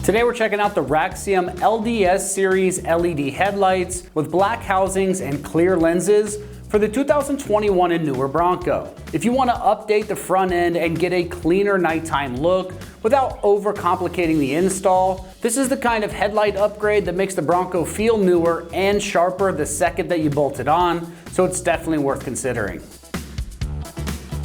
Today we're checking out the Raxiom LDS series LED headlights with black housings and clear lenses for the 2021 and newer Bronco. If you want to update the front end and get a cleaner nighttime look without overcomplicating the install, this is the kind of headlight upgrade that makes the Bronco feel newer and sharper the second that you bolt it on, so it's definitely worth considering.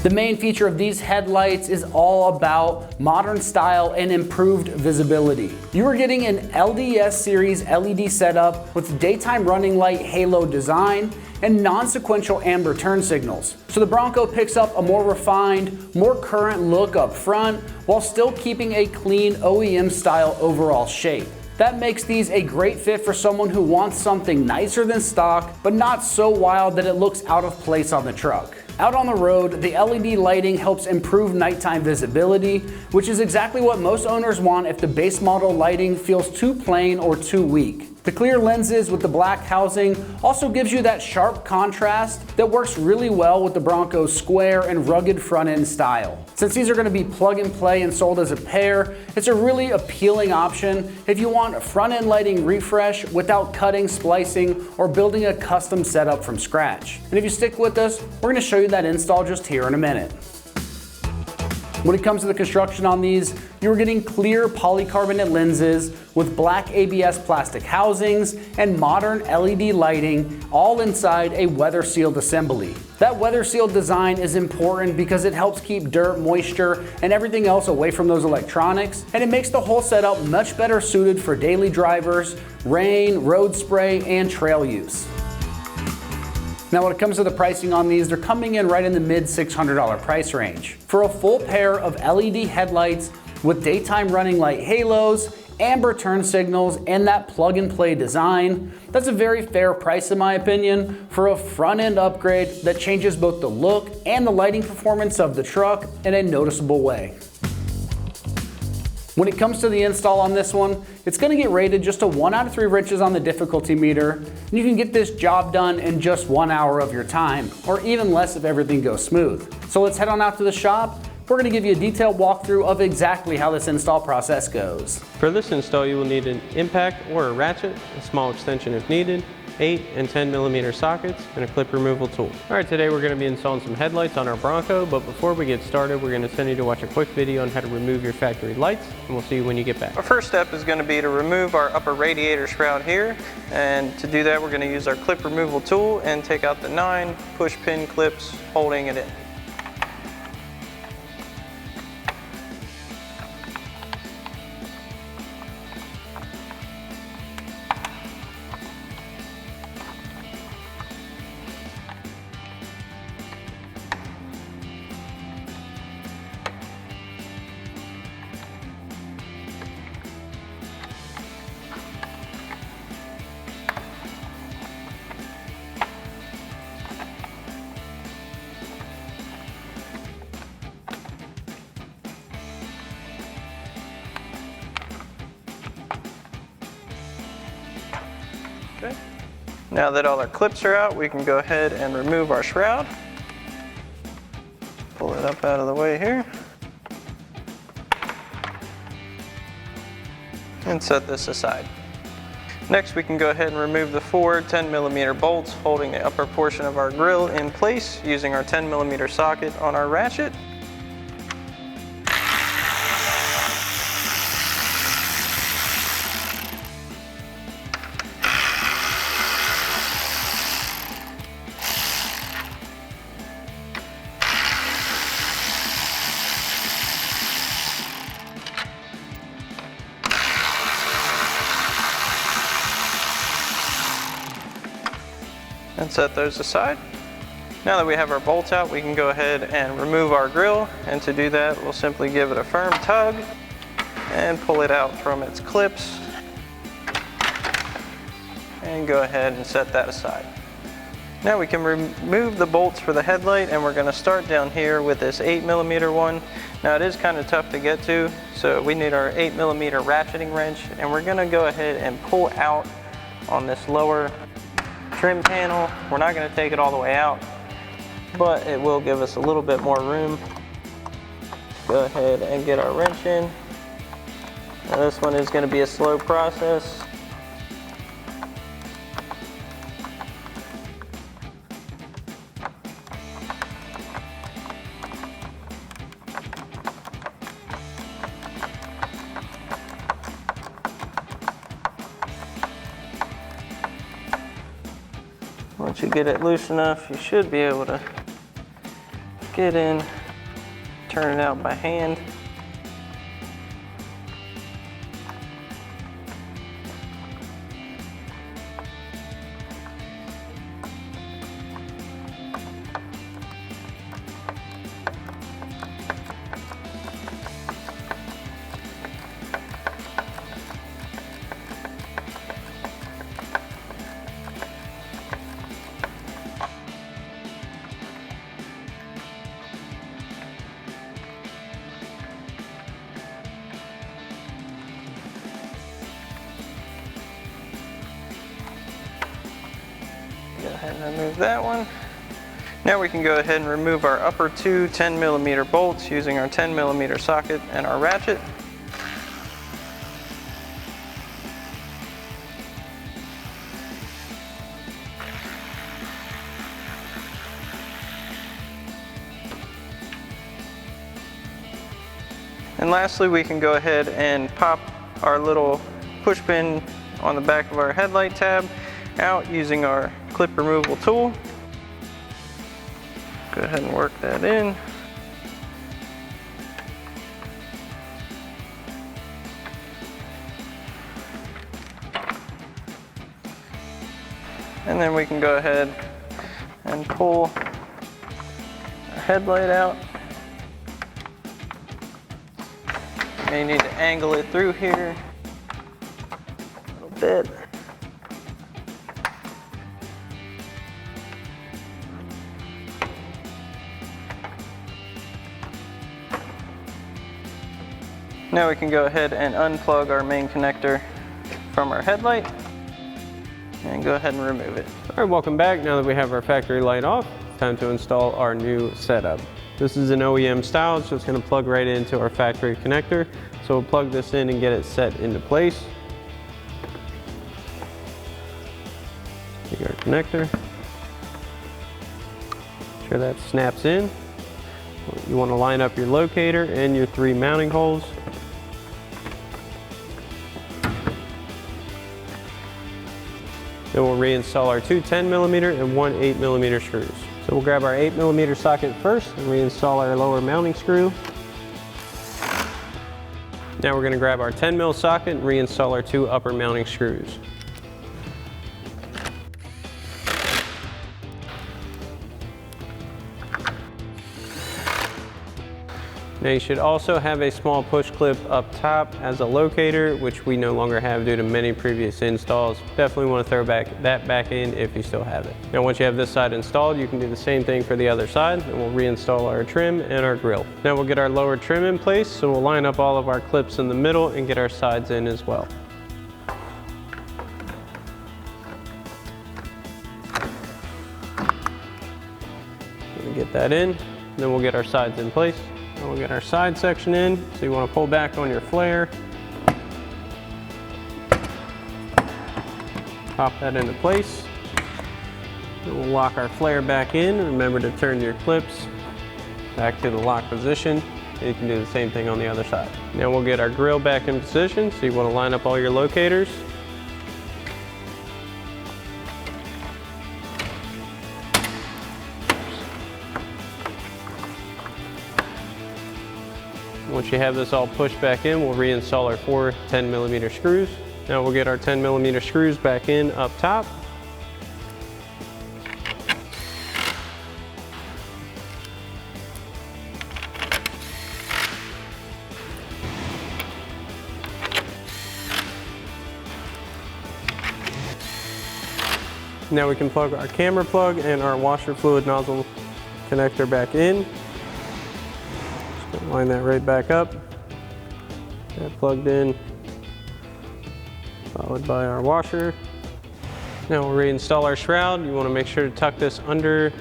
The main feature of these headlights is all about modern style and improved visibility. You are getting an LDS series LED setup with daytime running light halo design and non-sequential amber turn signals. So the Bronco picks up a more refined, more current look up front while still keeping a clean OEM style overall shape. That makes these a great fit for someone who wants something nicer than stock, but not so wild that it looks out of place on the truck. Out on the road, the LED lighting helps improve nighttime visibility, which is exactly what most owners want if the base model lighting feels too plain or too weak. The clear lenses with the black housing also gives you that sharp contrast that works really well with the Bronco's square and rugged front end style. Since these are going to be plug and play and sold as a pair, it's a really appealing option if you want a front end lighting refresh without cutting, splicing, or building a custom setup from scratch. And if you stick with us, we're going to show you that install just here in a minute. When it comes to the construction on these, you're getting clear polycarbonate lenses with black ABS plastic housings and modern LED lighting, all inside a weather-sealed assembly. That weather-sealed design is important because it helps keep dirt, moisture, and everything else away from those electronics, and it makes the whole setup much better suited for daily drivers, rain, road spray, and trail use. Now when it comes to the pricing on these, they're coming in right in the mid $600 price range. For a full pair of LED headlights with daytime running light halos, amber turn signals, and that plug and play design, that's a very fair price in my opinion for a front end upgrade that changes both the look and the lighting performance of the truck in a noticeable way. When it comes to the install on this one, it's going to get rated just a 1 out of 3 wrenches on the difficulty meter, and you can get this job done in just 1 hour of your time, or even less if everything goes smooth. So let's head on out to the shop. We're going to give you a detailed walkthrough of exactly how this install process goes. For this install, you will need an impact or a ratchet, a small extension if needed, 8 and 10 millimeter sockets, and a clip removal tool. Alright, today we're going to be installing some headlights on our Bronco, but before we get started, we're going to send you to watch a quick video on how to remove your factory lights, and we'll see you when you get back. Our first step is going to be to remove our upper radiator shroud here, and to do that we're going to use our clip removal tool and take out the 9 push pin clips holding it in. Okay. Now that all our clips are out, we can go ahead and remove our shroud. Pull it up out of the way here. And set this aside. Next, we can go ahead and remove the 4 10 millimeter bolts holding the upper portion of our grille in place using our 10 millimeter socket on our ratchet. And set those aside. Now that we have our bolts out, we can go ahead and remove our grille, and to do that we'll simply give it a firm tug and pull it out from its clips and go ahead and set that aside. Now we can remove the bolts for the headlight, and we're going to start down here with this 8 millimeter one. Now it is kind of tough to get to, so we need our 8 millimeter ratcheting wrench, and we're going to go ahead and pull out on this lower trim panel. We're not going to take it all the way out, but it will give us a little bit more room. Go ahead and get our wrench in Now this one is going to be a slow process. Once you get it loose enough, you should be able to get in, turn it out by hand. Go ahead and remove that one. Now we can go ahead and remove our upper two 10mm bolts using our 10mm socket and our ratchet. And lastly, we can go ahead and pop our little push pin on the back of our headlight tab out using our clip removal tool. Go ahead and work that in. And then we can go ahead and pull our headlight out. May need to angle it through here a little bit. Now we can go ahead and unplug our main connector from our headlight and go ahead and remove it. All right, welcome back. Now that we have our factory light off, it's time to install our new setup. This is an OEM style. It's just going to plug right into our factory connector. So we'll plug this in and get it set into place. Take our connector. Make sure that snaps in. You want to line up your locator and your 3 mounting holes. Then we'll reinstall our two 10mm and one 8mm screws. So we'll grab our 8mm socket first and reinstall our lower mounting screw. Now we're going to grab our 10mm socket and reinstall our 2 upper mounting screws. Now you should also have a small push clip up top as a locator, which we no longer have due to many previous installs. Definitely want to throw that back in if you still have it. Now once you have this side installed, you can do the same thing for the other side, and we'll reinstall our trim and our grille. Now we'll get our lower trim in place, so we'll line up all of our clips in the middle and get our sides in as well. Get that in, then we'll get our sides in place. We'll get our side section in, so you want to pull back on your flare. Pop that into place. Then we'll lock our flare back in. Remember to turn your clips back to the lock position. And you can do the same thing on the other side. Now we'll get our grill back in position, so you want to line up all your locators. Once you have this all pushed back in, we'll reinstall our 4 10mm screws. Now we'll get our 10mm screws back in up top. Now we can plug our camera plug and our washer fluid nozzle connector back in. Line that right back up. That plugged in, followed by our washer. Now we'll reinstall our shroud. You want to make sure to tuck this under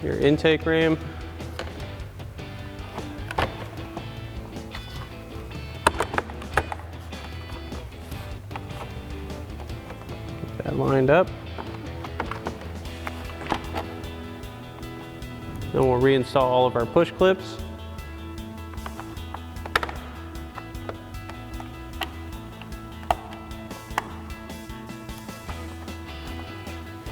your intake ram. that lined up. Then we'll reinstall all of our push clips.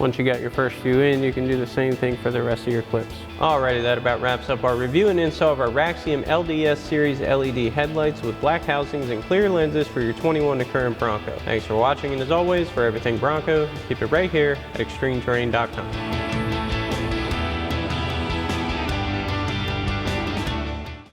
Once you got your first few in, you can do the same thing for the rest of your clips. Alrighty, that about wraps up our review and install of our Raxiom LDS series LED headlights with black housings and clear lenses for your 21 to current Bronco. Thanks for watching, and as always, for everything Bronco, keep it right here at ExtremeTerrain.com.